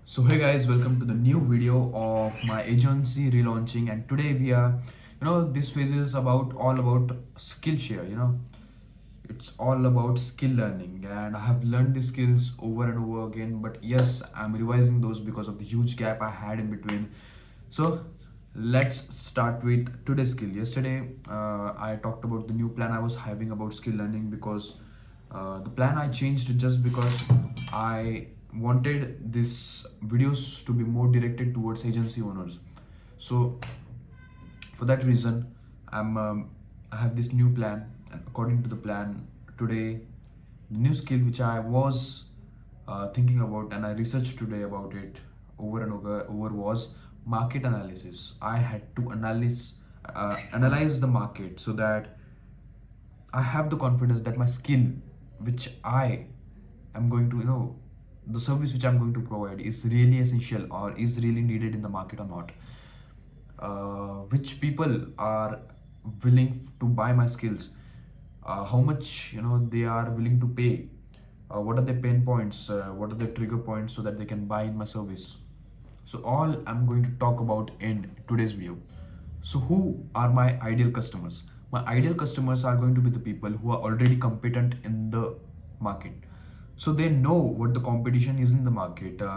So hey guys, welcome to the new video of my agency relaunching, and today we are, this phase is all about Skillshare. It's all about skill learning, and I have learned these skills over and over again. But yes, I'm revising those because of the huge gap I had in between. So let's start with today's skill. Yesterday, I talked about the new plan I was having about skill learning because the plan I changed just because I wanted this videos to be more directed towards agency owners. So for that reason, I have this new plan, and according to the plan, today the new skill which I was thinking about and I researched today about it over was market analysis. I had to analyze the market so that I have the confidence that my skill, which I am going to, the service which I'm going to provide is really essential or is really needed in the market or not. Which people are willing to buy my skills, how much they are willing to pay, what are the pain points, what are the trigger points so that they can buy in my service. So all I'm going to talk about in today's video. So who are my ideal customers? My ideal customers are going to be the people who are already competent in the market. So they know what the competition is in the market. Who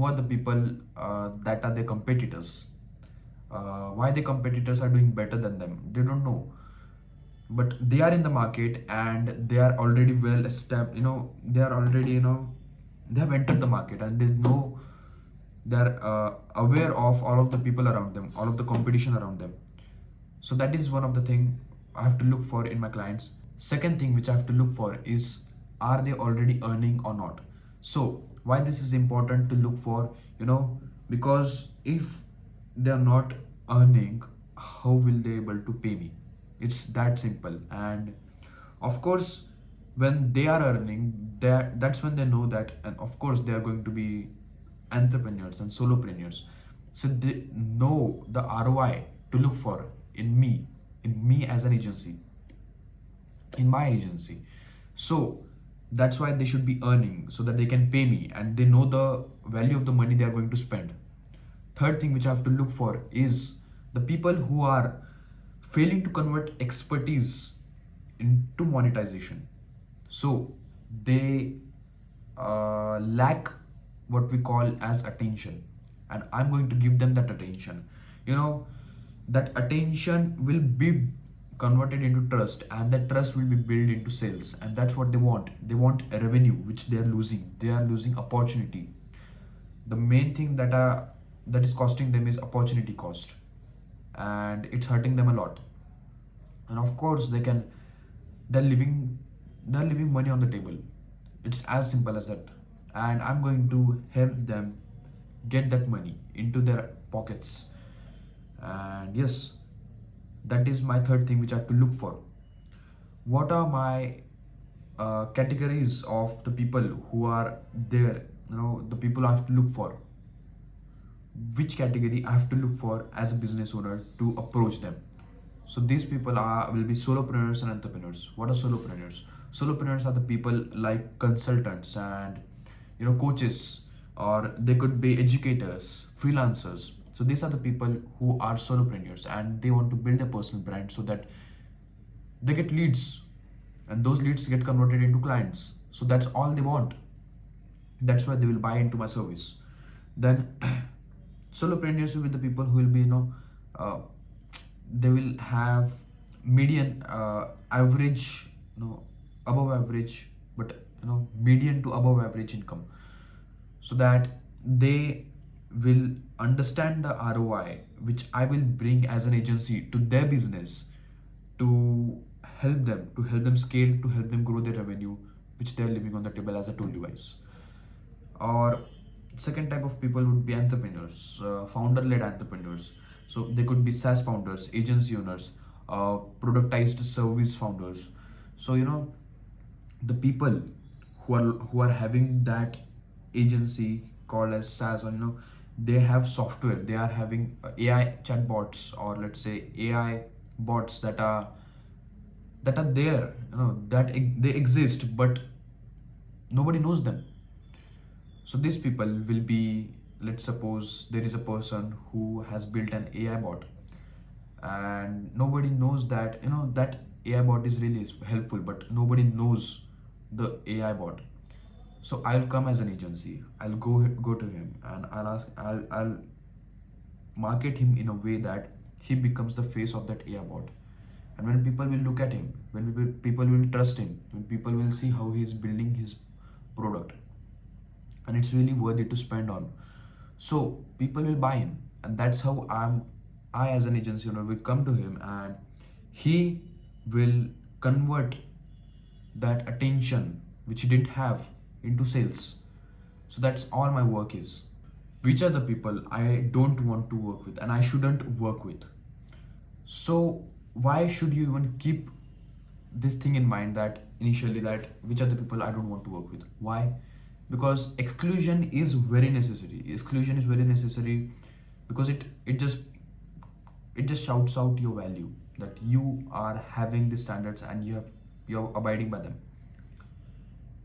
are the people that are their competitors? Why the competitors are doing better than them? They don't know, but they are in the market and they are already well established. They are already they have entered the market and they know, they're aware of all of the people around them, all of the competition around them. So that is one of the thing I have to look for in my clients. Second thing which I have to look for is, are they already earning or not? So why this is important to look for, because if they are not earning, how will they able to pay me? It's that simple. And of course, when they are earning, that's when they know that, and of course they are going to be entrepreneurs and solopreneurs. So they know the ROI to look for in me as an agency, in my agency. So that's why they should be earning so that they can pay me and they know the value of the money they are going to spend. Third thing which I have to look for is the people who are failing to convert expertise into monetization. So they lack what we call as attention, and I'm going to give them that attention. You know, that attention will be converted into trust, and that trust will be built into sales, and that's what they want. They want a revenue which they are losing. They are losing opportunity. The main thing that is costing them is opportunity cost, and it's hurting them a lot. And of course they're leaving they're leaving money on the table. It's as simple as that. And I'm going to help them get that money into their pockets. And yes, that is my third thing which I have to look for. What are my categories of the people who are there? The people I have to look for. Which category I have to look for as a business owner to approach them. So these people will be solopreneurs and entrepreneurs. What are solopreneurs? Solopreneurs are the people like consultants and coaches, or they could be educators, freelancers. So these are the people who are solopreneurs and they want to build a personal brand so that they get leads, and those leads get converted into clients. So that's all they want. That's why they will buy into my service. Then solopreneurs will be the people who will be uh, they will have median, average, above average, but median to above average income, so that they will understand the ROI which I will bring as an agency to their business, to help them scale, to help them grow their revenue which they are leaving on the table, as I told you guys. Or second type of people would be entrepreneurs, founder-led entrepreneurs. So they could be SaaS founders, agency owners, productized service founders. So the people who are having that agency called as SaaS, or they have software, they are having AI chatbots, or let's say AI bots that are there, they exist, but nobody knows them. So these people will be, let's suppose there is a person who has built an AI bot, and nobody knows that, that AI bot is really helpful, but nobody knows the AI bot. So I'll come as an agency, I'll go to him, and I'll market him in a way that he becomes the face of that AI bot. And when people will look at him, when people will trust him, when people will see how he is building his product, and it's really worthy to spend on, so people will buy in. And that's how I as an agency owner will come to him, and he will convert that attention which he didn't have into sales. So that's all my work is. Which are the people I don't want to work with and I shouldn't work with? So why should you even keep this thing in mind, that initially, that which are the people I don't want to work with? Why? Because exclusion is very necessary. Exclusion is very necessary because it just shouts out your value, that you are having the standards and you're abiding by them.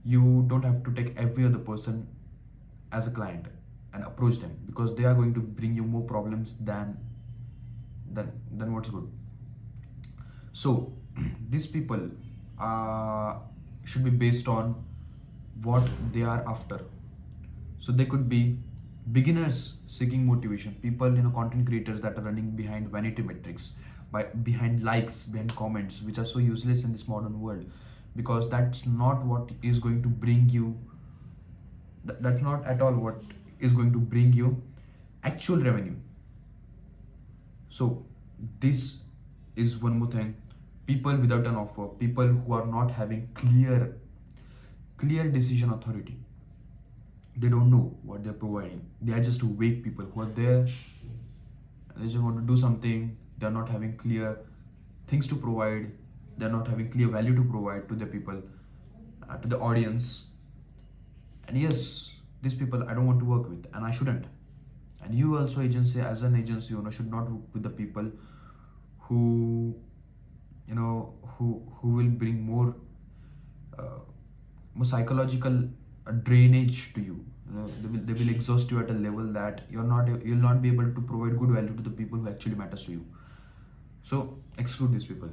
You don't have to take every other person as a client and approach them, because they are going to bring you more problems than what's good. So these people should be based on what they are after. So they could be beginners seeking motivation, people, content creators that are running behind vanity metrics, behind likes, behind comments, which are so useless in this modern world, because that's not what is going to bring you. That's not at all what is going to bring you actual revenue. So this is one more thing. People without an offer, people who are not having clear decision authority. They don't know what they're providing. They are just vague people who are there. They just want to do something. They're not having clear things to provide. They're not having clear value to provide to the people, to the audience. And yes, these people I don't want to work with, and I shouldn't. And you also, agency, as an agency owner, should not work with the people who who will bring more psychological drainage to you. They will exhaust you at a level that you'll not be able to provide good value to the people who actually matters to you. So exclude these people.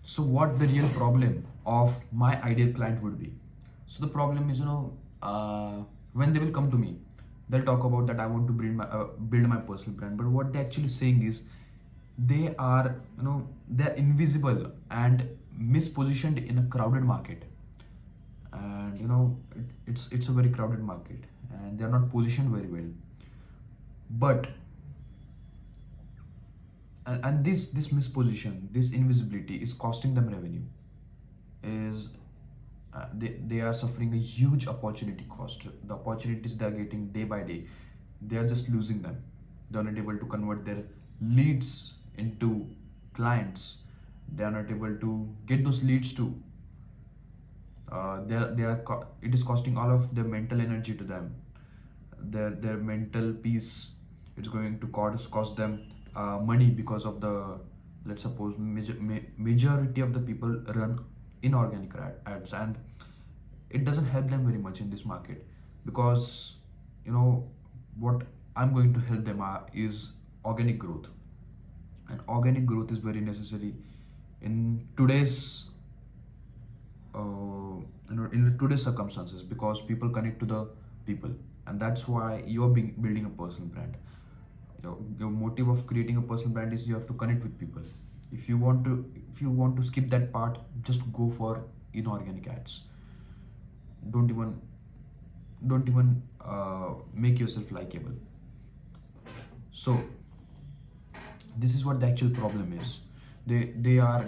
So what the real problem of my ideal client would be? So the problem is, when they will come to me, they'll talk about that I want to build my personal brand. But what they're actually saying is, they are they're invisible and mispositioned in a crowded market. And it's a very crowded market, and they're not positioned very well. But and this misposition, this invisibility is costing them revenue. Is they are suffering a huge opportunity cost. The opportunities they're getting day by day, they are just losing them. They're not able to convert their leads into clients. They are not able to get those leads too. It is costing all of their mental energy to them, their mental peace. It's going to cost them money, because of the, let's suppose, majority of the people run inorganic ads, and it doesn't help them very much in this market. Because what I'm going to help them is organic growth. And organic growth is very necessary in today's in today's circumstances, because people connect to the people. And that's why you're building a personal brand. Your motive of creating a personal brand is you have to connect with people. If you want to skip that part, just go for inorganic ads. Don't even make yourself likable. So this is what the actual problem is. They are,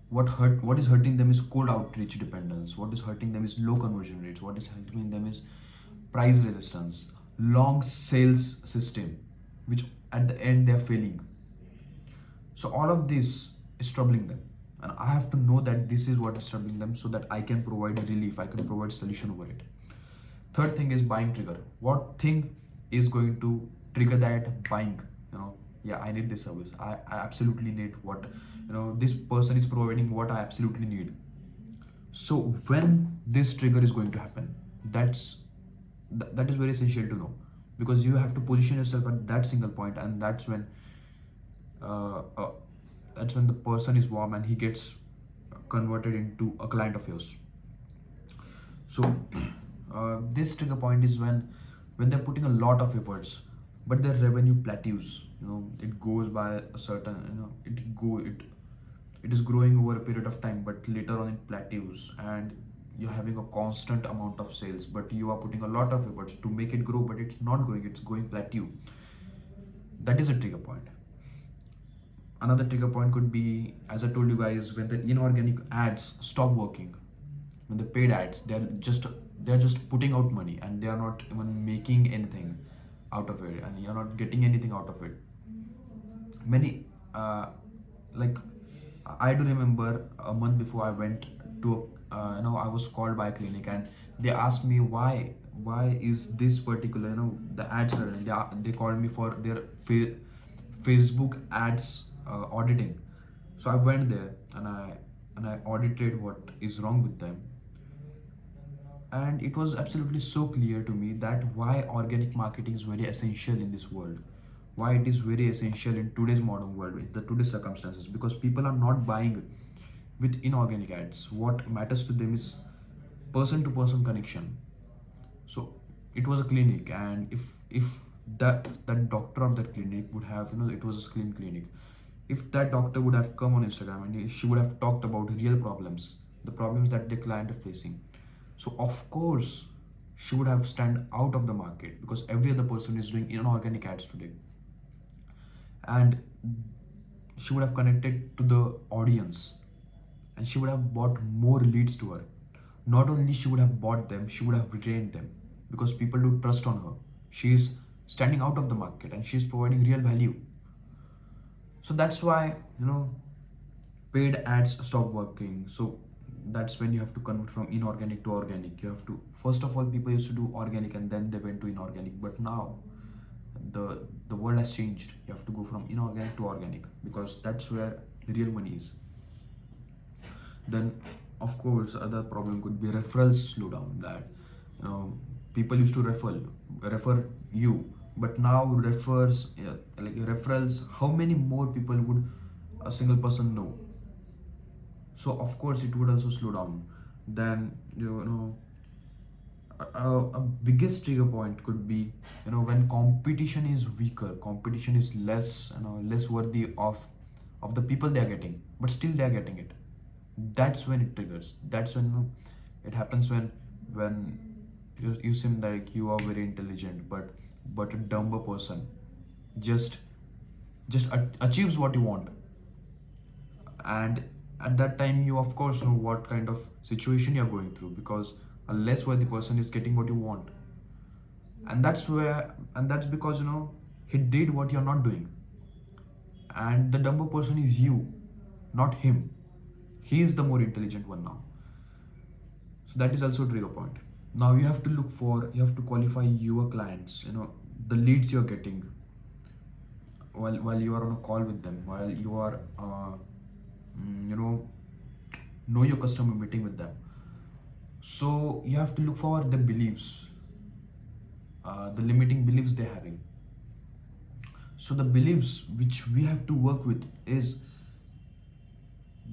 what is hurting them is cold outreach dependence. What is hurting them is low conversion rates. What is hurting them is price resistance, long sales system, which at the end they're failing. So all of this is troubling them, and I have to know that this is what is troubling them, so that I can provide relief, I can provide solution over it. Third thing is buying trigger. What thing is going to trigger that buying? Yeah, I need this service. I absolutely need what this person is providing, what I absolutely need. So when this trigger is going to happen, that's That is very essential to know, because you have to position yourself at that single point, and uh, uh, that's when the person is warm and he gets converted into a client of yours. So this trigger point is when they're putting a lot of efforts, but their revenue plateaus. It goes by a certain, it is growing over a period of time, but later on it plateaus, and you're having a constant amount of sales, but you are putting a lot of efforts to make it grow, but it's not growing, it's going plateau. That is a trigger point. Another trigger point could be, as I told you guys, when the inorganic ads stop working, when the paid ads, they're just putting out money, and they are not even making anything out of it, and you're not getting anything out of it. Many like I do remember a month before I went to I was called by a clinic, and they asked me why is this particular, the ads are, they called me for their Facebook ads auditing. So I went there, and I audited what is wrong with them, and it was absolutely so clear to me that why organic marketing is very essential in this world, why it is very essential in today's modern world with the today's circumstances, because people are not buying with inorganic ads. What matters to them is person to person connection. So it was a clinic, and if that doctor of that clinic would have, it was a screen clinic, if that doctor would have come on Instagram, and she would have talked about real problems, the problems that the client is facing, so of course she would have stand out of the market, because every other person is doing inorganic ads today. And she would have connected to the audience, and she would have bought more leads to her. Not only she would have bought them, she would have retained them, because people do trust on her. She is standing out of the market, and she is providing real value. So that's why, paid ads stop working. So that's when you have to convert from inorganic to organic. You have to, first of all, people used to do organic, and then they went to inorganic, but now the world has changed. You have to go from inorganic to organic, because that's where real money is. Then of course other problem could be referrals slow down. That, people used to refer you, but now refers, like referrals, how many more people would a single person know? So of course it would also slow down. Then, a biggest trigger point could be, when competition is weaker, competition is less, less worthy of the people they are getting, but still they are getting it. That's when it triggers. That's when, it happens when you seem like you are very intelligent, but a dumber person just achieves what you want. And at that time, you of course know what kind of situation you're going through, because a less worthy person is getting what you want. And that's because, he did what you're not doing, and the dumber person is you, not him. He is the more intelligent one now. So that is also a trigger point. Now you have to qualify your clients, the leads you're getting while you are on a call with them, while you are know your customer, meeting with them. So you have to look for the beliefs, the limiting beliefs they're having. So the beliefs which we have to work with is,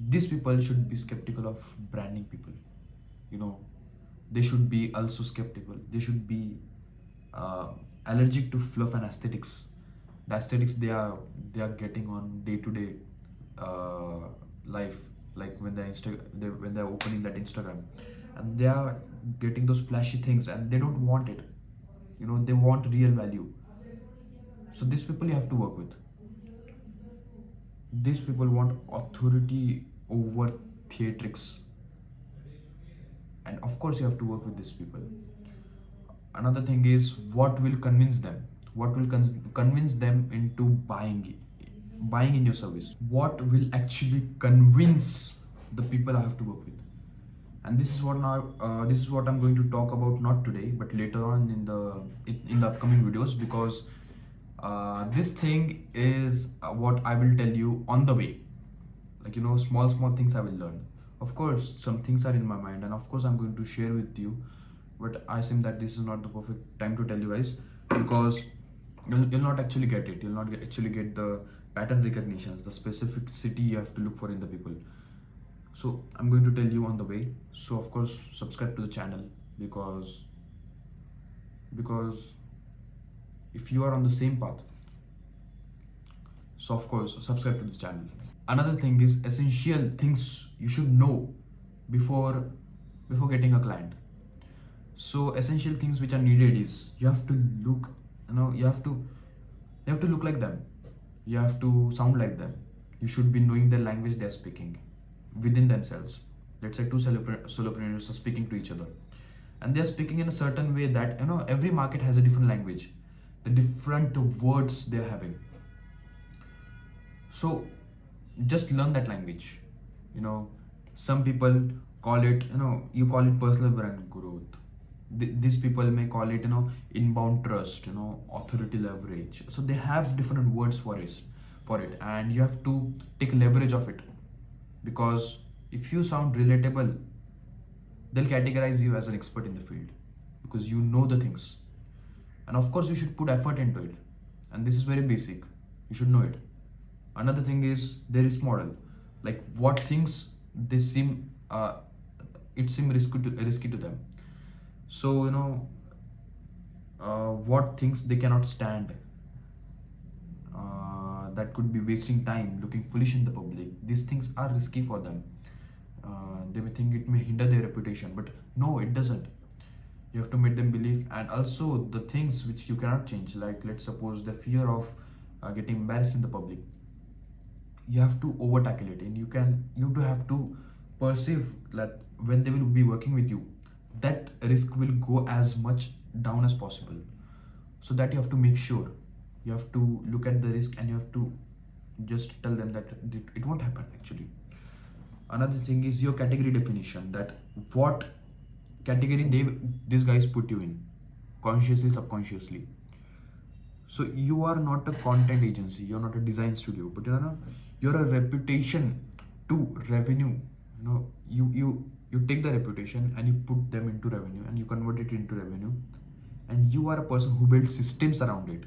these people should be skeptical of branding people. They should be also skeptical. They should be allergic to fluff and aesthetics. The aesthetics they are getting on day to day life, like when when they're opening that Instagram, and they are getting those flashy things, and they don't want it. They want real value. So these people you have to work with. These people want authority over theatrics, and of course you have to work with these people. Another thing is, what will convince them, what will convince them into buying in your service, what will actually convince the people I have to work with. And this is what I'm going to talk about, not today but later on in the upcoming videos, because this thing is what I will tell you on the way. Like, small things I will learn. Of course some things are in my mind, and of course I'm going to share with you but I think that this is not the perfect time to tell you guys, because you'll not actually get it. You'll not actually get the pattern recognitions, the specificity you have to look for in the people. So I'm going to tell you on the way. So of course subscribe to the channel, because if you are on the same path, so of course subscribe to the channel. Another thing is essential things you should know before getting a client. So essential things which are needed is you have to look, you have to look like them, you have to sound like them, you should be knowing the language they're speaking within themselves. Let's say two solopreneurs are speaking to each other, and they're speaking in a certain way that every market has a different language, the different words they're having. So just learn that language. Some people call it, you call it personal brand growth. These people may call it, inbound trust, authority leverage. So they have different words for it, and you have to take leverage of it, because if you sound relatable, they'll categorize you as an expert in the field because you know the things. And of course you should put effort into it, and this is very basic, you should know it. Another thing is their risk model, like what things they seem it seem risky to them. So what things they cannot stand, that could be wasting time, looking foolish in the public. These things are risky for them. They may think it may hinder their reputation, but no, it doesn't. You have to make them believe. And also the things which you cannot change, like let's suppose the fear of getting embarrassed in the public, you have to over tackle it, and you do have to perceive that when they will be working with you, that risk will go as much down as possible. So that you have to make sure, you have to look at the risk, and you have to just tell them that it won't happen actually. Another thing is your category definition, that what category these guys put you in, consciously, subconsciously. So you are not a content agency, you're not a design studio, but you're a reputation to revenue. You take the reputation and you put them into revenue, and you convert it into revenue, and you are a person who builds systems around it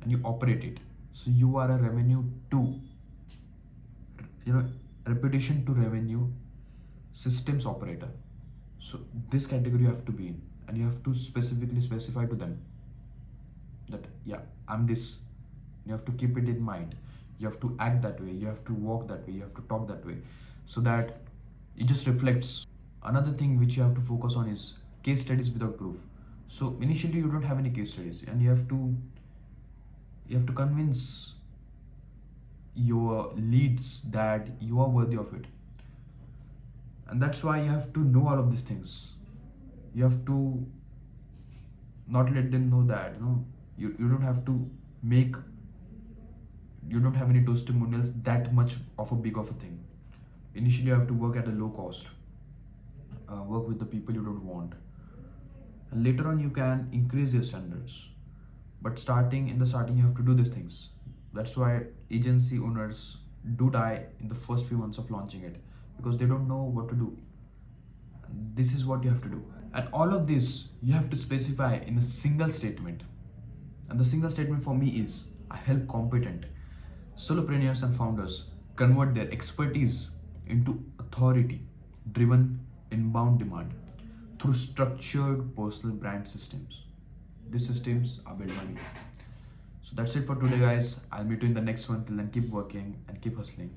and you operate it. So you are a revenue to reputation to revenue systems operator. So this category you have to be in, and you have to specifically specify to them that I'm this. You have to keep it in mind, you have to act that way, you have to walk that way, you have to talk that way, so that it just reflects. Another thing which you have to focus on is case studies without proof. So initially you don't have any case studies, and you have to convince your leads that you are worthy of it. And that's why you have to know all of these things. You have to not let them know that you don't have to make, you don't have any testimonials that much of a big of a thing. Initially you have to work at a low cost, work with the people you don't want, and later on you can increase your standards. But in the starting you have to do these things. That's why agency owners do die in the first few months of launching it, because they don't know what to do. This is what you have to do, and all of this you have to specify in a single statement. And the single statement for me is, I help competent solopreneurs and founders convert their expertise into authority driven inbound demand through structured personal brand systems. These systems are built by me. So that's it for today, guys. I'll meet you in the next one. Till then, keep working and keep hustling.